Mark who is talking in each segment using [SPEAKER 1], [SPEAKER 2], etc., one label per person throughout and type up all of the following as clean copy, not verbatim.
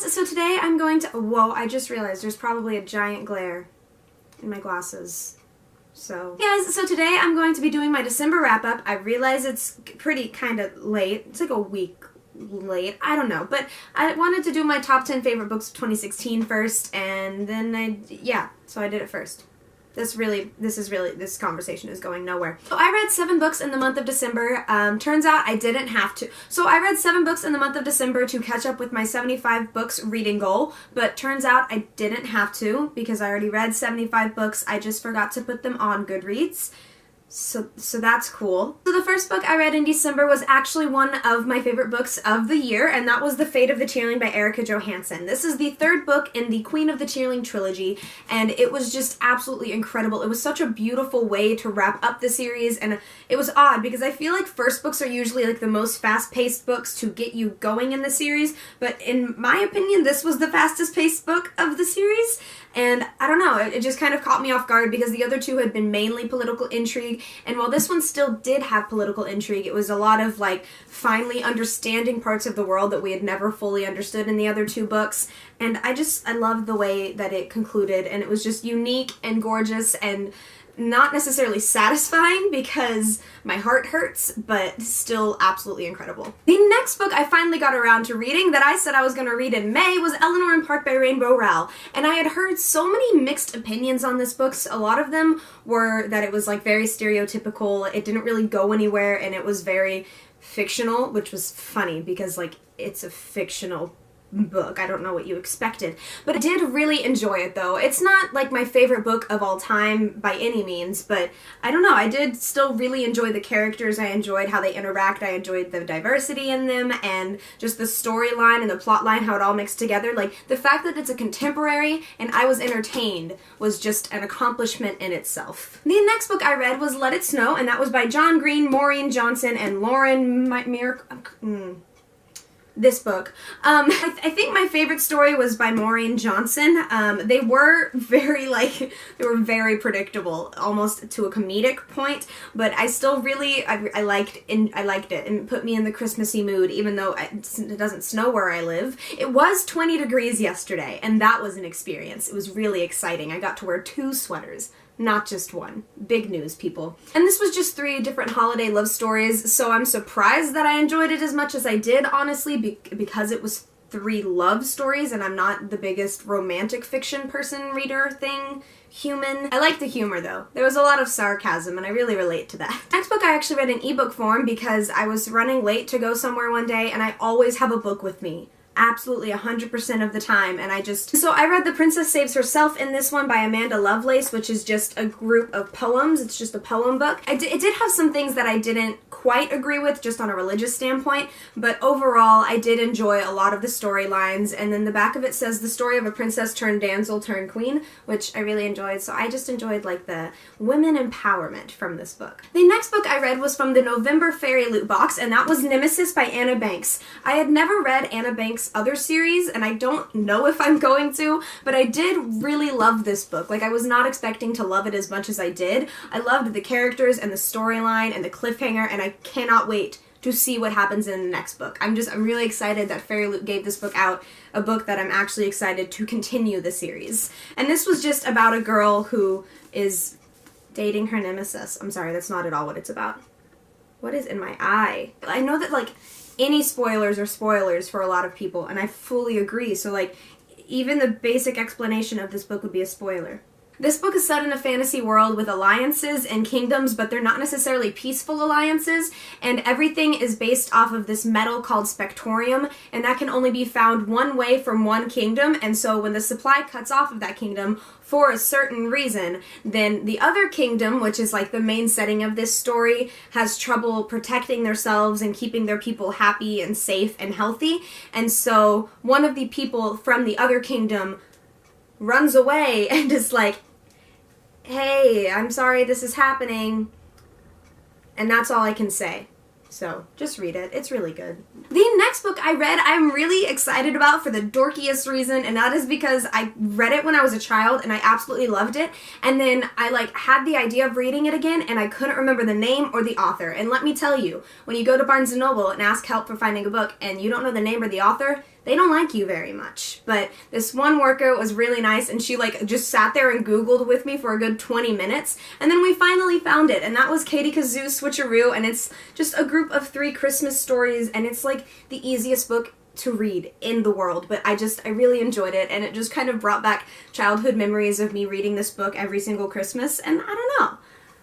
[SPEAKER 1] guys, so today I'm going to, whoa, I just realized there's probably a giant glare in my glasses. So, guys, so today I'm going to be doing my December wrap-up. I realize it's pretty kind of late. It's like a week late. I don't know. But I wanted to do my top 10 favorite books of 2016 first, and then so I did it first. This conversation is going nowhere. So I read 7 books in the month of December. Turns out I didn't have to. So I read 7 books in the month of December to catch up with my 75 books reading goal, but turns out I didn't have to because I already read 75 books. I just forgot to put them on Goodreads. So that's cool. So the first book I read in December was actually one of my favorite books of the year, and that was The Fate of the Tearling by Erica Johansson. This is the 3rd book in the Queen of the Tearling trilogy, and it was just absolutely incredible. It was such a beautiful way to wrap up the series, and it was odd because I feel like first books are usually like the most fast-paced books to get you going in the series, but in my opinion, this was the fastest-paced book of the series. And I don't know, it just kind of caught me off guard because the other 2 had been mainly political intrigue, and while this one still did have political intrigue, it was a lot of like finally understanding parts of the world that we had never fully understood in the other 2 books. And I loved the way that it concluded, and it was just unique and gorgeous and not necessarily satisfying because my heart hurts, but still absolutely incredible. The next book I finally got around to reading that I said I was going to read in May was Eleanor Park by Rainbow Rowell, and I had heard so many mixed opinions on this book. A lot of them were that it was like very stereotypical, it didn't really go anywhere, and it was very fictional, which was funny because like it's a fictional book. I don't know what you expected, but I did really enjoy it though. It's not like my favorite book of all time by any means, but I don't know, I did still really enjoy the characters. I enjoyed how they interact. I enjoyed the diversity in them and just the storyline and the plot line, how it all mixed together. Like the fact that it's a contemporary and I was entertained was just an accomplishment in itself. The next book I read was Let It Snow, and that was by John Green, Maureen Johnson, and Lauren this book. I think my favorite story was by Maureen Johnson. They were very predictable, almost to a comedic point, but I still really, I liked it, and it put me in the Christmassy mood, even though it doesn't snow where I live. It was 20 degrees yesterday, and that was an experience. It was really exciting. I got to wear 2 sweaters. Not just one. Big news, people. And this was just 3 different holiday love stories, so I'm surprised that I enjoyed it as much as I did, honestly, because it was 3 love stories, and I'm not the biggest romantic fiction human. I like the humor, though. There was a lot of sarcasm, and I really relate to that. Next book I actually read in ebook form because I was running late to go somewhere one day, and I always have a book with me. Absolutely 100% of the time, and so I read The Princess Saves Herself in this one by Amanda Lovelace, which is just a group of poems. It's just a poem book. It did have some things that I didn't quite agree with just on a religious standpoint, but overall I did enjoy a lot of the storylines, and then the back of it says the story of a princess turned damsel turned queen, which I really enjoyed, so I just enjoyed like the women empowerment from this book. The next book I read was from the November Fairy Loot Box, and that was Nemesis by Anna Banks. I had never read Anna Banks' other series, and I don't know if I'm going to, but I did really love this book. Like, I was not expecting to love it as much as I did. I loved the characters and the storyline and the cliffhanger, and I cannot wait to see what happens in the next book. I'm really excited that Fairy Loot gave this book out, a book that I'm actually excited to continue the series. And this was just about a girl who is dating her nemesis. I'm sorry, that's not at all what it's about. What is in my eye? I know that, like, any spoilers are spoilers for a lot of people, and I fully agree, so like, even the basic explanation of this book would be a spoiler. This book is set in a fantasy world with alliances and kingdoms, but they're not necessarily peaceful alliances, and everything is based off of this metal called spectorium, and that can only be found one way from one kingdom, and so when the supply cuts off of that kingdom for a certain reason, then the other kingdom, which is like the main setting of this story, has trouble protecting themselves and keeping their people happy and safe and healthy, and so one of the people from the other kingdom runs away and is like, hey, I'm sorry this is happening, and that's all I can say. So just read it. It's really good. The next book I read I'm really excited about for the dorkiest reason, and that is because I read it when I was a child and I absolutely loved it, and then I had the idea of reading it again and I couldn't remember the name or the author. And let me tell you, when you go to Barnes & Noble and ask help for finding a book and you don't know the name or the author, they don't like you very much. But this one worker was really nice, and she like just sat there and Googled with me for a good 20 minutes, and then we finally found it, and that was Katie Kazoo's Switcheroo, and it's just a group of 3 Christmas stories, and it's like the easiest book to read in the world, but I really enjoyed it, and it just kind of brought back childhood memories of me reading this book every single Christmas, and I don't know.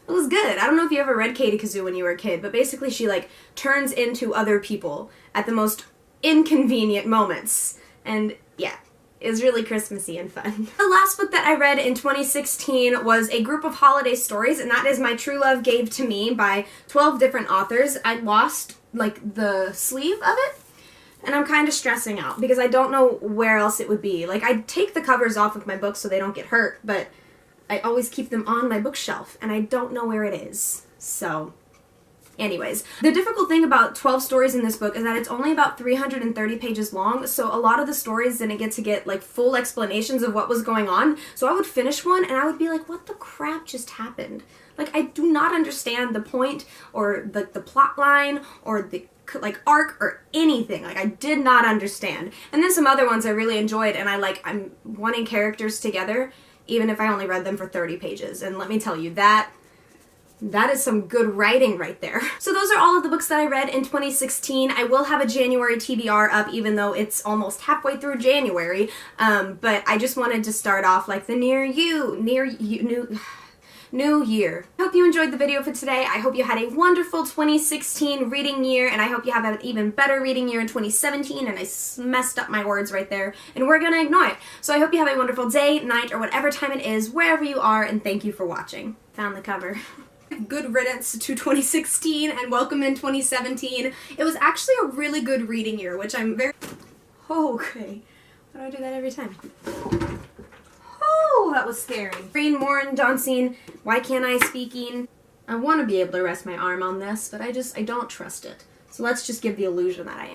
[SPEAKER 1] It was good. I don't know if you ever read Katie Kazoo when you were a kid, but basically she like turns into other people at the most inconvenient moments. And yeah, it was really Christmassy and fun. The last book that I read in 2016 was a group of holiday stories, and that is My True Love Gave to Me by 12 different authors. I lost like the sleeve of it, and I'm kind of stressing out because I don't know where else it would be. Like, I take the covers off of my books so they don't get hurt, but I always keep them on my bookshelf, and I don't know where it is. So, anyways. The difficult thing about 12 stories in this book is that it's only about 330 pages long, so a lot of the stories didn't get to get, like, full explanations of what was going on. So I would finish one, and I would be like, what the crap just happened? Like, I do not understand the point, or the plot line, or the like arc or anything. Like, I did not understand. And then some other ones I really enjoyed, and I'm wanting characters together even if I only read them for 30 pages. And let me tell you, that is some good writing right there. So those are all of the books that I read in 2016. I will have a January TBR up, even though it's almost halfway through January. But I just wanted to start off like the New year. I hope you enjoyed the video for today. I hope you had a wonderful 2016 reading year, and I hope you have an even better reading year in 2017, and I messed up my words right there, and we're gonna ignore it. So I hope you have a wonderful day, night, or whatever time it is, wherever you are, and thank you for watching. Found the cover. Good riddance to 2016, and welcome in 2017. It was actually a really good reading year, which I'm very... Okay. Why do I do that every time? Oh, that was scary. Green, Morin, dancing, why can't I speaking? I want to be able to rest my arm on this, but I don't trust it. So let's just give the illusion that I am.